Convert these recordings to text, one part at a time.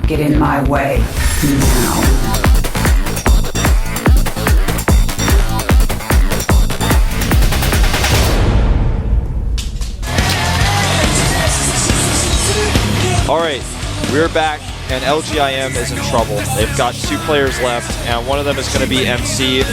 get in my way now. Alright, we're back, and LGIM is in trouble. They've got 2 players left, and one of them is going to be MC.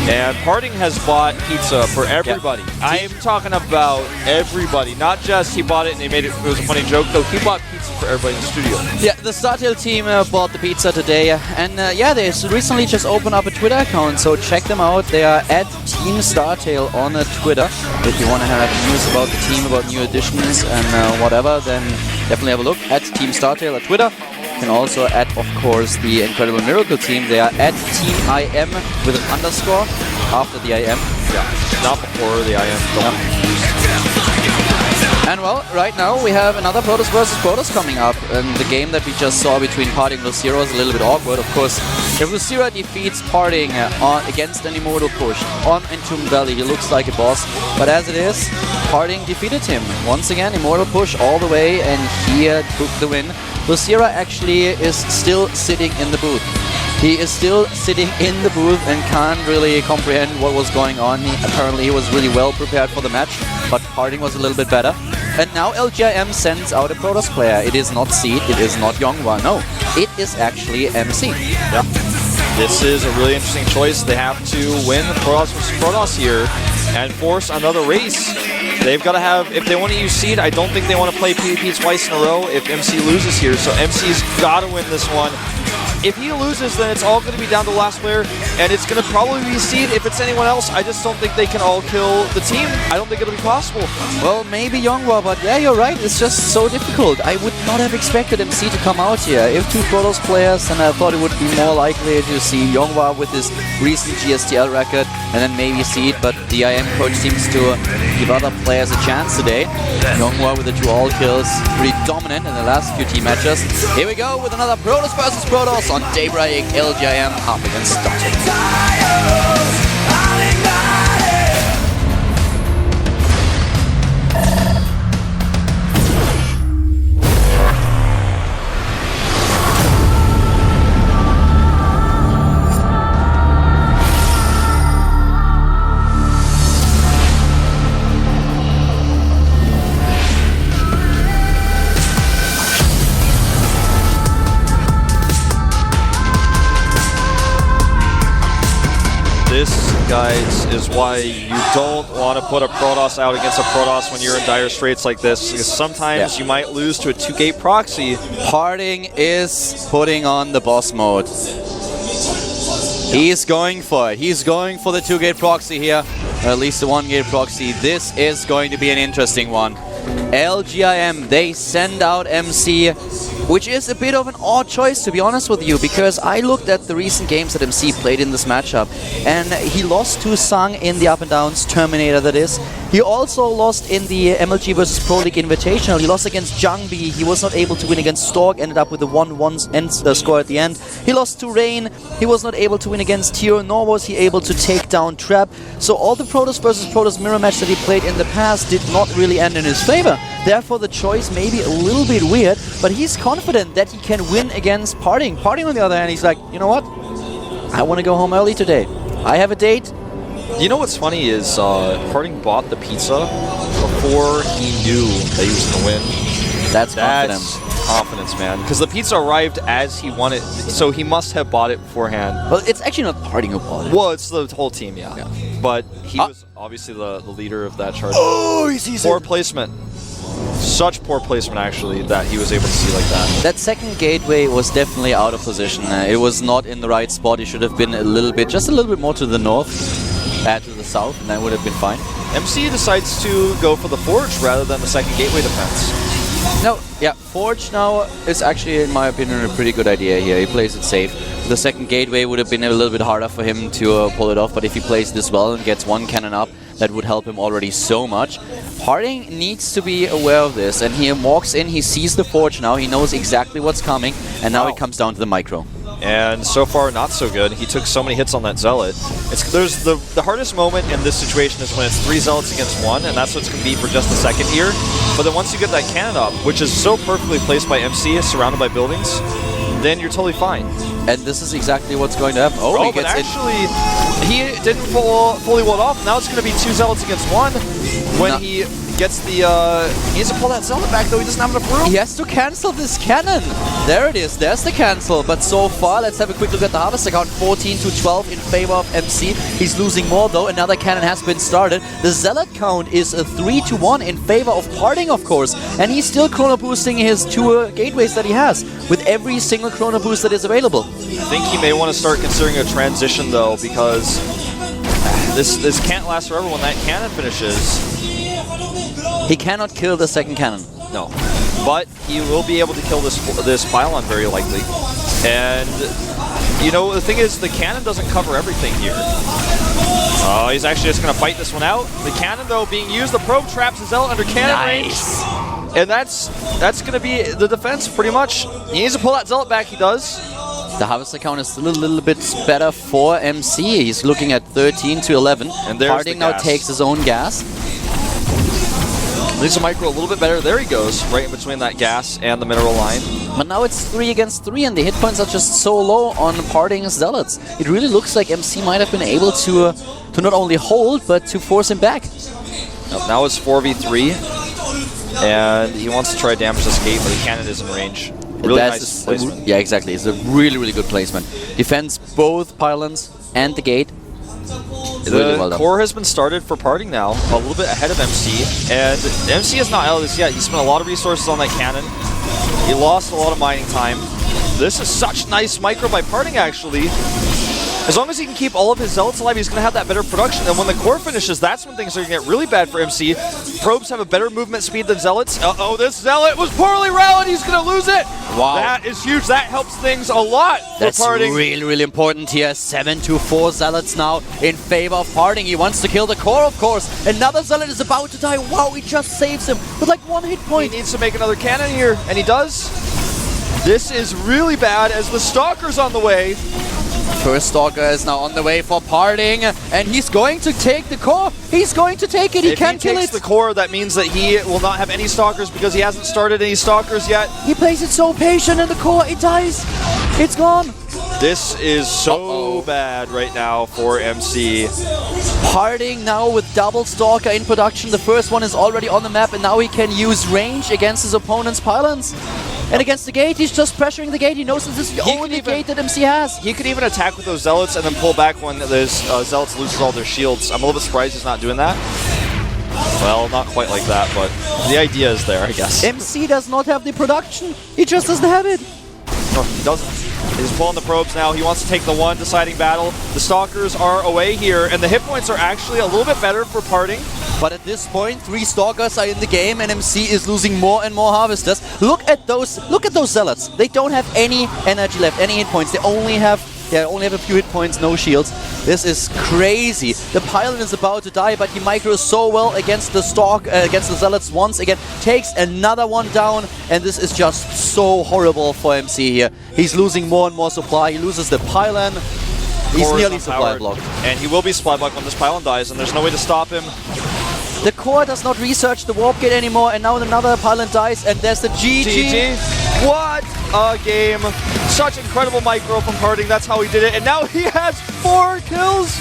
And Parting has bought pizza for everybody. Yeah. I am talking about everybody, not just he bought it and it was a funny joke, though. He bought pizza for everybody in the studio. Yeah, the StarTale team bought the pizza today, and yeah, they recently just opened up a Twitter account, so check them out. They are at Team StarTale on Twitter. If you want to have news about the team, about new additions and whatever, then definitely have a look at Team StarTale at Twitter. You can also add, of course, the Incredible Miracle team. They are at Team IM with an underscore after the IM. Yeah, not before the IM. And well, right now we have another Protoss versus Protoss coming up. And the game that we just saw between Parting and Lucero is a little bit awkward, of course. If Lucero defeats Parting against an Immortal push on Entombed Valley, he looks like a boss. But as it is, Parting defeated him. Once again, Immortal push all the way, and he took the win. Lucero actually is still sitting in the booth. He is still sitting in the booth and can't really comprehend what was going on. Apparently he was really well prepared for the match, but Parting was a little bit better. And now LGIM sends out a Protoss player. It is not Seed, it is not Yonghwa, no. It is actually MC. Yeah. This is a really interesting choice. They have to win Protoss versus Protoss here and force another race. They've got to have, if they want to use Seed, I don't think they want to play PvP twice in a row if MC loses here. So MC's got to win this one. If he loses, then it's all going to be down to the last player, and it's going to probably be Seed. If it's anyone else, I just don't think they can all kill the team. I don't think it'll be possible. Well, maybe Yonghwa, but yeah, you're right. It's just so difficult. I would not have expected MC to come out here. If 2 Protoss players, and I thought it would be more likely to see Yonghwa with his recent GSTL record, and then maybe Seed, but the IM coach seems to give other players a chance today. Yonghwa with the 2 all kills, pretty dominant in the last few team matches. Here we go with another Protoss versus Protoss on Daybreak. LGIM up against StarTale. This, guys, is why you don't want to put a Protoss out against a Protoss when you're in dire straits like this, because sometimes you might lose to a 2-gate proxy. Parting is putting on the boss mode. He's going for it. He's going for the 2-gate proxy here, or at least the 1-gate proxy. This is going to be an interesting one. LGIM, they send out MC, which is a bit of an odd choice, to be honest with you, because I looked at the recent games that MC played in this matchup, and he lost to Sang in the Up and Downs, Terminator that is. He also lost in the MLG vs Pro League Invitational. He lost against Jungbi. He was not able to win against Stork, ended up with a 1-1 score at the end. He lost to Rain. He was not able to win against Tiro, nor was he able to take down Trap. So all the Protoss vs Protoss mirror match that he played in the past did not really end in his favor. Therefore, the choice may be a little bit weird, but he's confident that he can win against Parting. Parting, on the other hand, he's like, you know what? I want to go home early today. I have a date. You know what's funny is Parting bought the pizza before he knew that he was going to win. That's confidence, man. Because the pizza arrived as he wanted, so he must have bought it beforehand. Well, it's actually not Parting who bought it. Well, it's the whole team, yeah. But he was obviously the leader of that charge. Oh, he sees poor placement. Such poor placement, actually, that he was able to see like that. That second gateway was definitely out of position. It was not in the right spot. He should have been just a little bit more to the north, to the south, and that would have been fine. MC decides to go for the Forge rather than the second gateway defense. No, yeah, Forge now is actually, in my opinion, a pretty good idea here. He plays it safe. The second gateway would have been a little bit harder for him to pull it off, but if he plays this well and gets one cannon up, that would help him already so much. Parting needs to be aware of this, and he walks in, he sees the Forge now, he knows exactly what's coming, and now it comes down to the micro. And so far, not so good. He took so many hits on that Zealot. There's the hardest moment in this situation is when it's 3 Zealots against 1, and that's what it's going to be for just a second here. But then once you get that cannon up, which is so perfectly placed by MC, surrounded by buildings, then you're totally fine. And this is exactly what's going to happen. Oh, he but gets actually, he didn't fully ward off. Now it's going to be 2 Zealots against 1 when he gets the... he needs to pull that Zealot back, though. He doesn't have enough room. He has to cancel this cannon. There it is. There's the cancel. But so far, let's have a quick look at the harvest account. 14 to 12 in favor of MC. He's losing more, though. Another cannon has been started. The Zealot count is a 3 to 1 in favor of Parting, of course. And he's still chrono boosting his 2 gateways that he has with every single chrono boost that is available. I think he may want to start considering a transition, though, because this can't last forever when that cannon finishes. He cannot kill the second cannon. No. But he will be able to kill this pylon very likely. And, you know, the thing is, the cannon doesn't cover everything here. Oh, he's actually just going to fight this one out. The cannon, though, being used. The probe traps the Zealot under cannon range. And that's going to be the defense, pretty much. He needs to pull that Zealot back. He does. The harvest account is still a little bit better for MC. He's looking at 13 to 11. And there's Parting now takes his own gas. Leaves the micro a little bit better. There he goes, right in between that gas and the mineral line. But now it's 3 against 3, and the hit points are just so low on Parting's Zealots. It really looks like MC might have been able to not only hold, but to force him back. Now it's 4v3, and he wants to try to damage this gate, but the cannon is in range. Really nice placement. Yeah, exactly. It's a really, really good placement. Defends both pylons and the gate. The core has been started for Parting now, a little bit ahead of MC, and MC is not out of this yet. He spent a lot of resources on that cannon. He lost a lot of mining time. This is such nice micro by Parting, actually. As long as he can keep all of his Zealots alive, he's going to have that better production. And when the core finishes, that's when things are going to get really bad for MC. Probes have a better movement speed than Zealots. Uh-oh, this Zealot was poorly rallied. He's going to lose it. Wow. That is huge. That helps things a lot for Parting. That's really, really important here. 7 to 4 Zealots now in favor of Parting. He wants to kill the core, of course. Another Zealot is about to die. Wow, he just saves him with like 1 hit point. He needs to make another cannon here, and he does. This is really bad as the Stalker's on the way. First Stalker is now on the way for Parting, and he's going to take the core. He's going to take it. He can't kill it. If he takes the core, that means that he will not have any Stalkers because he hasn't started any Stalkers yet. He plays it so patient, and the core, it dies. It's gone. This is so bad right now for MC. Parting now with double Stalker in production. The first one is already on the map, and now he can use range against his opponent's pylons. And against the gate, he's just pressuring the gate. He knows this is the only gate that MC has. He could even attack with those Zealots and then pull back when those Zealots loses all their shields. I'm a little bit surprised he's not doing that. Well, not quite like that, but the idea is there, I guess. MC does not have the production. He just doesn't have it. No, he doesn't. He's pulling the probes now. He wants to take the one deciding battle. The Stalkers are away here, and the hit points are actually a little bit better for Parting. But at this point, 3 Stalkers are in the game, and MC is losing more and more Harvesters. Look at those Zealots. They don't have any energy left, any hit points. They only have a few hit points, no shields. This is crazy. The Pylon is about to die, but he micros so well against the against the Zealots once again. Takes another one down, and this is just so horrible for MC here. He's losing more and more supply. He loses the Pylon. He's nearly supply blocked. And he will be supply blocked when this Pylon dies, and there's no way to stop him. The core does not research the warp gate anymore, and now another Pylon dies, and there's the GG. What a game. Such incredible micro from Parting. That's how he did it. And now he has 4 kills.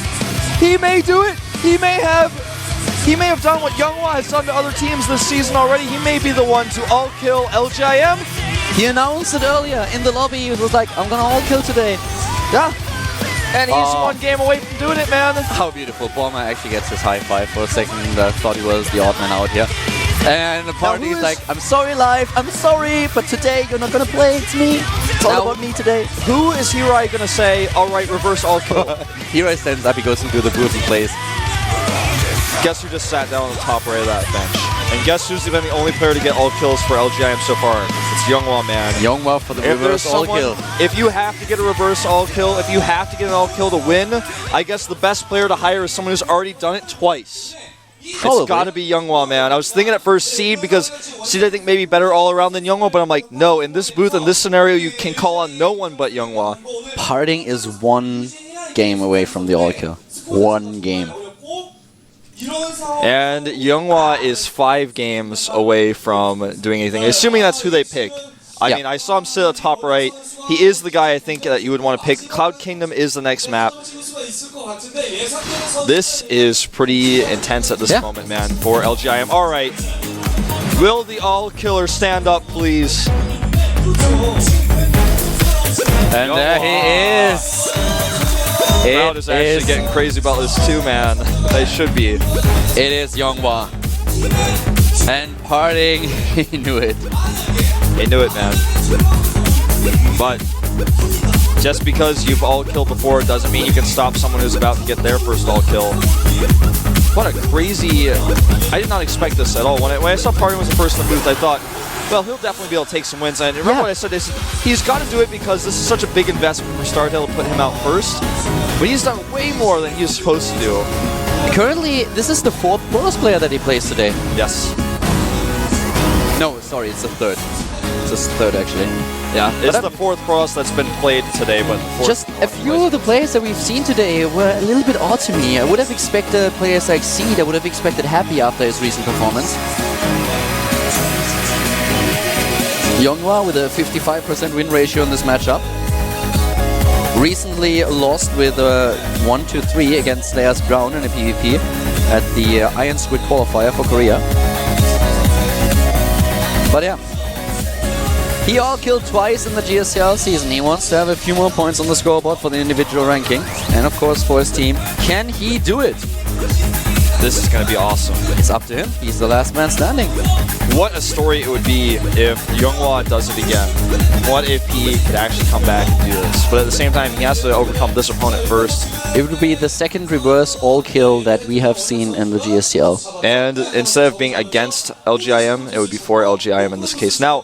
He may do it. He may have done what Younghwa has done to other teams this season already. He may be the one to all-kill LGIM. He announced it earlier in the lobby. He was like, I'm gonna all-kill today. Yeah. And he's 1 game away from doing it, man. How beautiful. Bomber actually gets his high five for a second. I thought he was the odd man out here. And the Party's like, I'm sorry, Live. I'm sorry, but today you're not going to play. It's me. It's all about me today. Who is Hirai going to say, all right, reverse all kill? Hirai stands up. He goes into the booth and plays. Guess who just sat down on the top right of that bench? And guess who's been the only player to get all kills for LGIM so far? It's Younghwa, man. Younghwa for the reverse all kill. If you have to get a reverse all kill, if you have to get an all kill to win, I guess the best player to hire is someone who's already done it twice. Probably. It's got to be Younghwa, man. I was thinking at first Seed, because Seed I think may be better all around than Younghwa, but I'm like, no, in this booth, in this scenario, you can call on no one but Younghwa. Parting is 1 game away from the all kill. 1 game. And Younghwa is 5 games away from doing anything, assuming that's who they pick. I mean, I saw him sit at the top right. He is the guy I think that you would want to pick. Cloud Kingdom is the next map. This is pretty intense at this moment, man, for LGIM. All right. Will the All-Killer stand up, please? And there he is. The crowd is actually getting crazy about this too, man. They should be. It is Younghwa. And Parting, he knew it. He knew it, man. But just because you've all-killed before doesn't mean you can stop someone who's about to get their first all-kill. What a crazy... I did not expect this at all. When I saw Parting was the first in the booth, I thought, well, he'll definitely be able to take some wins. And remember what I said, he's got to do it because this is such a big investment for StarTale to put him out first. But he's done way more than he was supposed to do. Currently, this is the 4th Protoss player that he plays today. Yes. No, sorry, it's the 3rd. It's the 3rd, actually. Yeah, it's the 4th Protoss that's been played today, but just a few of the players that we've seen today were a little bit odd to me. I would have expected players like Seed, I would have expected Happy after his recent performance. Younghwa with a 55% win ratio in this matchup. Recently lost with a 1-3 against Slayers Brown in a PvP at the Iron Squid qualifier for Korea. But yeah, he all-killed twice in the GSTL season. He wants to have a few more points on the scoreboard for the individual ranking. And of course for his team. Can he do it? This is going to be awesome. It's up to him. He's the last man standing. What a story it would be if Younghwa does it again. What if he could actually come back and do this? But at the same time, he has to overcome this opponent first. It would be the second reverse all-kill that we have seen in the GSTL. And instead of being against LGIM, it would be for LGIM in this case. Now,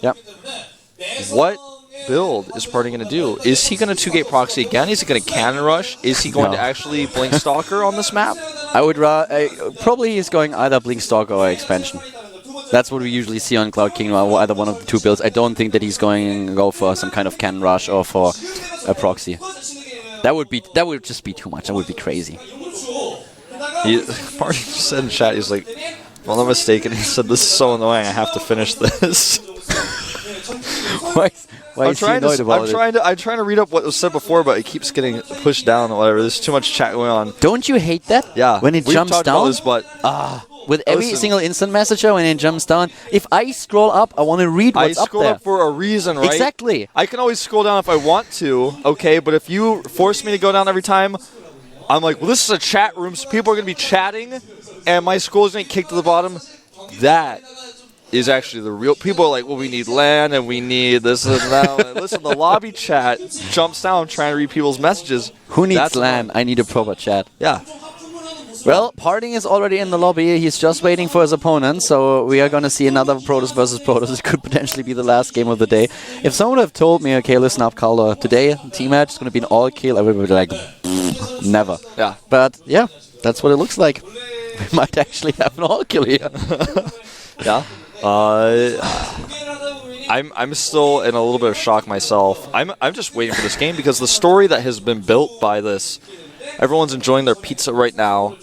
what build is Parting going to do? Is he going to 2-gate proxy again? Is he going to cannon rush? Is he going to actually blink stalker on this map? I would probably he's going either blink stalker or expansion. That's what we usually see on Cloud Kingdom, or either one of the two builds. I don't think that he's going to go for some kind of cannon rush or for a proxy. That would just be too much. That would be crazy. Parting just said in chat, he's like, if I'm not mistaken, he said, this is so annoying, I have to finish this. Why is he annoyed about it? I'm trying to read up what was said before, but it keeps getting pushed down or whatever. There's too much chat going on. Don't you hate that? Yeah. When it jumps down? This, but with every single instant messenger, when it jumps down, if I scroll up, I want to read what's up there. I scroll up for a reason, right? Exactly. I can always scroll down if I want to, okay? But if you force me to go down every time, I'm like, well, this is a chat room, so people are going to be chatting, and my scroll is going to get kicked to the bottom. That is actually the real... People are like, well, we need LAN, and we need this and that. Listen, the lobby chat jumps down trying to read people's messages. Who needs LAN? I need a proper chat. Yeah. Well, Parting is already in the lobby. He's just waiting for his opponent, so we are going to see another Protoss versus Protoss. It could potentially be the last game of the day. If someone would have told me, okay, listen up, Calder, today, team match is going to be an all-kill, I would be like, never. Yeah. But, yeah, that's what it looks like. We might actually have an all-kill here. Yeah. I'm still in a little bit of shock myself. I'm just waiting for this game because the story that has been built by this, everyone's enjoying their pizza right now.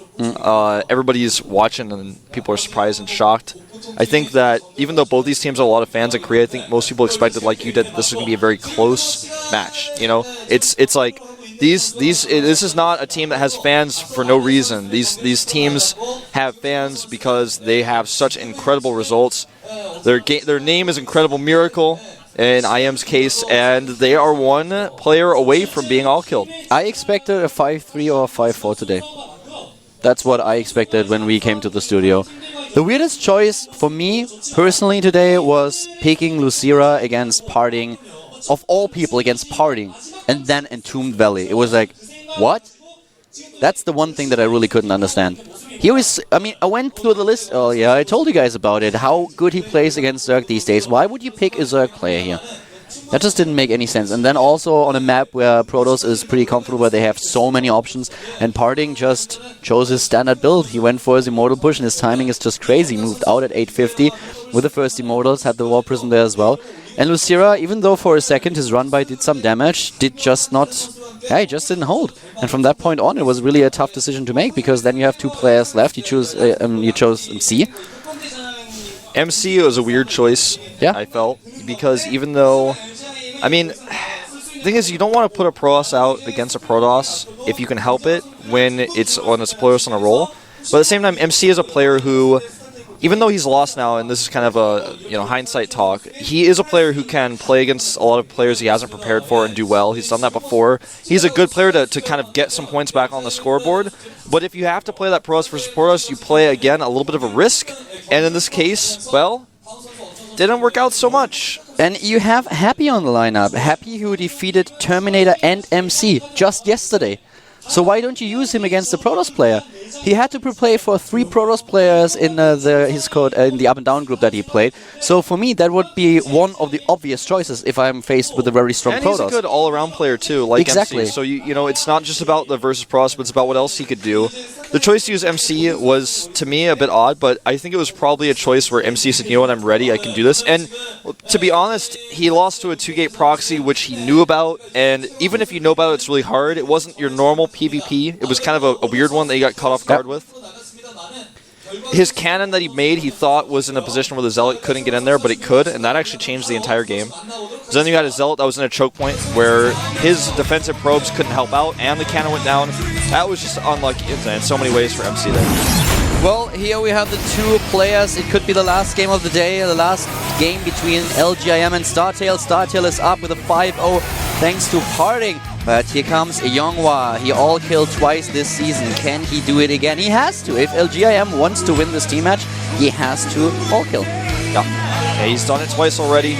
Everybody's watching and people are surprised and shocked. I think that even though both these teams have a lot of fans in Korea, I think most people expected, like you did, this was going to be a very close match. You know, it's like this is not a team that has fans for no reason. These teams have fans because they have such incredible results. Their name is Incredible Miracle in IM's case, and they are one player away from being all killed. I expected a 5-3 or a 5-4 today. That's what I expected when we came to the studio. The weirdest choice for me personally today was picking Lucira against Parting, of all people against Parting, and then Entombed Valley. It was like, what? That's the one thing that I really couldn't understand. I went through the list earlier, I told you guys about it, how good he plays against Zerg these days. Why would you pick a Zerg player here? That just didn't make any sense. And then also on a map where Protoss is pretty comfortable, where they have so many options, and Parting just chose his standard build. He went for his Immortal push, and his timing is just crazy. Moved out at 850 with the first Immortals, had the War Prism there as well. And Lucira, even though for a second his run by did some damage, he just didn't hold. And from that point on, it was really a tough decision to make, because then you have two players left. You chose MC. MC was a weird choice, I felt, because even though, I mean, the thing is, you don't want to put a Protoss out against a Protoss if you can help it when it's Protoss on a roll. But at the same time, MC is a player who, even though he's lost now, and this is kind of a hindsight talk, he is a player who can play against a lot of players he hasn't prepared for and do well. He's done that before. He's a good player to kind of get some points back on the scoreboard. But if you have to play that Protoss versus Protoss, you play, again, a little bit of a risk. And in this case, well, didn't work out so much. And you have Happy on the lineup. Happy who defeated Terminator and MC just yesterday. So why don't you use him against the Protoss player? He had to play for 3 Protoss players in in the up and down group that he played. So for me, that would be one of the obvious choices if I'm faced with a very strong Protoss. And he's a good all-around player too, like exactly. MC. So you know, it's not just about the versus Protoss, but it's about what else he could do. The choice to use MC was, to me, a bit odd, but I think it was probably a choice where MC said, you know what, I'm ready, I can do this. And to be honest, he lost to a 2-gate proxy, which he knew about, and even if you know about it, it's really hard. It wasn't your normal PvP. It was kind of a weird one that he got caught off guard with. His cannon that he made, he thought was in a position where the Zealot couldn't get in there, but it could, and that actually changed the entire game. So then you got a Zealot that was in a choke point where his defensive probes couldn't help out, and the cannon went down. That was just unlucky in so many ways for MC there. Well, here we have the 2 players. It could be the last game of the day, the last game between LGIM and StarTale. StarTale is up with a 5-0 thanks to parting. But here comes Yonghwa. He all-killed twice this season. Can he do it again? He has to. If LGIM wants to win this team match, he has to all-kill. Yeah, he's done it twice already.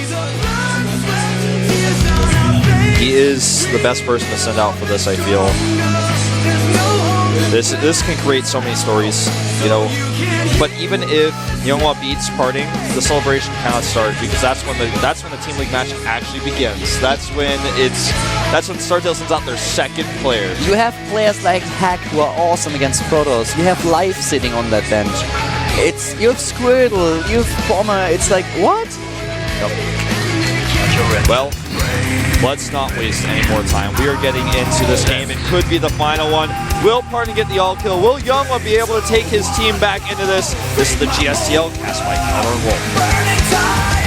He is the best person to send out for this, I feel. This can create so many stories, you know. But even if Yonghwa beats parting, the celebration cannot start because that's when the Team League match actually begins. That's when StarTale sends out their second player. You have players like Hack who are awesome against Protoss. You have Life sitting on that bench. You have Squirtle, you have Bomber. It's like, what? Yep. Well, let's not waste any more time. We are getting into this game. It could be the final one. Will Parton get the all-kill? Will Yonghwa be able to take his team back into this? This is the GSTL Cast by Counter Wolf.